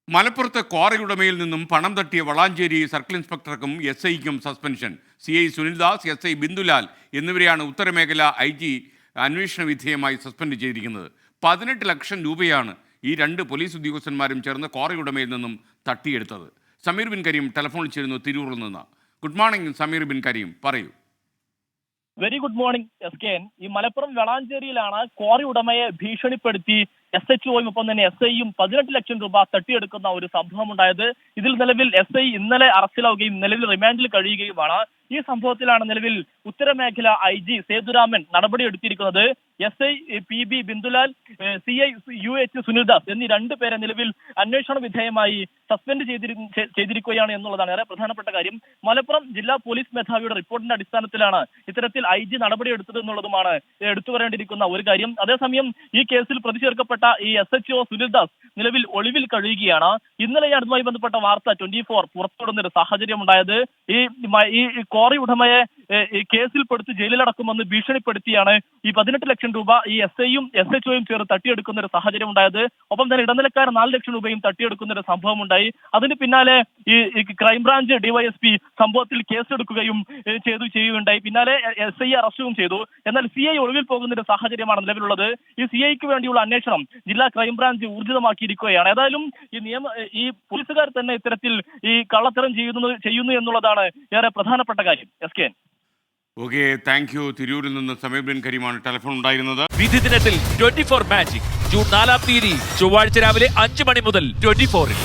മലപ്പുറത്ത് ക്വാറി ഉടമയിൽ നിന്നും പണം തട്ടിയ വളാഞ്ചേരി സർക്കിൾ ഇൻസ്പെക്ടർക്കും എസ് ഐക്കും suspension. CI Sunildas, SI Bindulal എന്നിവരെയാണ് ഉത്തരമേഖല IG അന്വേഷണ വിധേയമായി സസ്പെൻഡ് ചെയ്തിരിക്കുന്നത്. 18 ലക്ഷം രൂപയാണ് ഈ രണ്ട് പോലീസ് ഉദ്യോഗസ്ഥന്മാരും ചേർന്ന് ക്വാറി ഉടമയിൽ നിന്നും തട്ടിയെടുത്തത്. സമീർ ബിൻ കരീം ടെലിഫോണിൽ ചേരുന്നു തിരൂരിൽ നിന്ന്. ഗുഡ് മോർണിംഗ് സമീർ ബിൻ കരീം, പറയൂ. Very good morning SKN. ഈ മലപ്പുറം വളാഞ്ചേരിയിലാണ് ക്വാറി ഉടമയെ ഭീഷണിപ്പെടുത്തി SHOയും ഒപ്പം തന്നെ SIയും 18 ലക്ഷം രൂപ തട്ടിയെടുക്കുന്ന ഒരു സംഭവം ഉണ്ടായത്. ഇതിൽ നിലവിൽ SI ഇന്നലെ അറസ്റ്റിലാവുകയും നിലവിൽ റിമാൻഡിൽ കഴിയുകയുമാണ്. ഈ സംഭവത്തിലാണ് നിലവിൽ ഉത്തരമേഖല IG Sethuraman നടപടിയെടുത്തിരിക്കുന്നത്. SI PB Bindulal, CI UH Sunildas എന്നീ രണ്ടുപേരെ നിലവിൽ അന്വേഷണ വിധേയമായി സസ്പെൻഡ് ചെയ്തിരിക്കുകയാണ് എന്നുള്ളതാണ് ഏറെ പ്രധാനപ്പെട്ട കാര്യം. മലപ്പുറം ജില്ലാ പോലീസ് മേധാവിയുടെ റിപ്പോർട്ടിന്റെ അടിസ്ഥാനത്തിലാണ് ഇത്തരത്തിൽ IG നടപടിയെടുത്തത് എന്നുള്ളതുമാണ് എടുത്തു പറയേണ്ടിയിരിക്കുന്ന ഒരു കാര്യം. അതേസമയം ഈ കേസിൽ പ്രതി ചേർക്കപ്പെട്ട ഈ SHO സുനിൽദാസ് നിലവിൽ ഒളിവിൽ കഴിയുകയാണ്. ഇന്നലെ അതുമായി ബന്ധപ്പെട്ട വാർത്ത 24 പുറത്തുവിടുന്ന ഒരു സാഹചര്യം ഉണ്ടായത്. ഈ ക്വാറി ഉടമയെ ഈ കേസിൽപ്പെടുത്തി ജയിലിലടക്കുമെന്ന് ഭീഷണിപ്പെടുത്തിയാണ് ഈ 18 ലക്ഷം രൂപ ഈ SIയും SHOയും ചേർന്ന് തട്ടിയെടുക്കുന്ന ഒരു സാഹചര്യം ഉണ്ടായത്. ഒപ്പം തന്നെ ഇടനിലക്കാരൻ 4 ലക്ഷം രൂപയും തട്ടിയെടുക്കുന്ന ഒരു സംഭവം ഉണ്ടായി. അതിന് പിന്നാലെ ഈ ക്രൈംബ്രാഞ്ച് DYSP സംഭവത്തിൽ കേസെടുക്കുകയും ചെയ്യുകയുണ്ടായി. പിന്നാലെ SI അറസ്റ്റും ചെയ്തു. എന്നാൽ CI ഒളിവിൽ പോകുന്ന ഒരു സാഹചര്യമാണ് നിലവിലുള്ളത്. ഈ CIക്ക് വേണ്ടിയുള്ള അന്വേഷണം ജില്ലാ ക്രൈംബ്രാഞ്ച് ഊർജിതമാക്കിയിരിക്കുകയാണ്. ഏതായാലും ഈ പോലീസുകാർ തന്നെ ഇത്തരത്തിൽ ഈ കള്ളത്തരം ചെയ്യുന്നു എന്നുള്ളതാണ് ഏറെ പ്രധാനപ്പെട്ട കാര്യം. SKN. Okay, thank you. തിരൂരിൽ നിന്ന് സമീർ ബിൻ കരീമാണ് ടെലിഫോൺ ഉണ്ടായിരുന്നത്. വിധി ദിനത്തിൽ 24 മാജിക് ജൂൺ 4 ചൊവ്വാഴ്ച രാവിലെ 5 മണി മുതൽ 24-ൽ.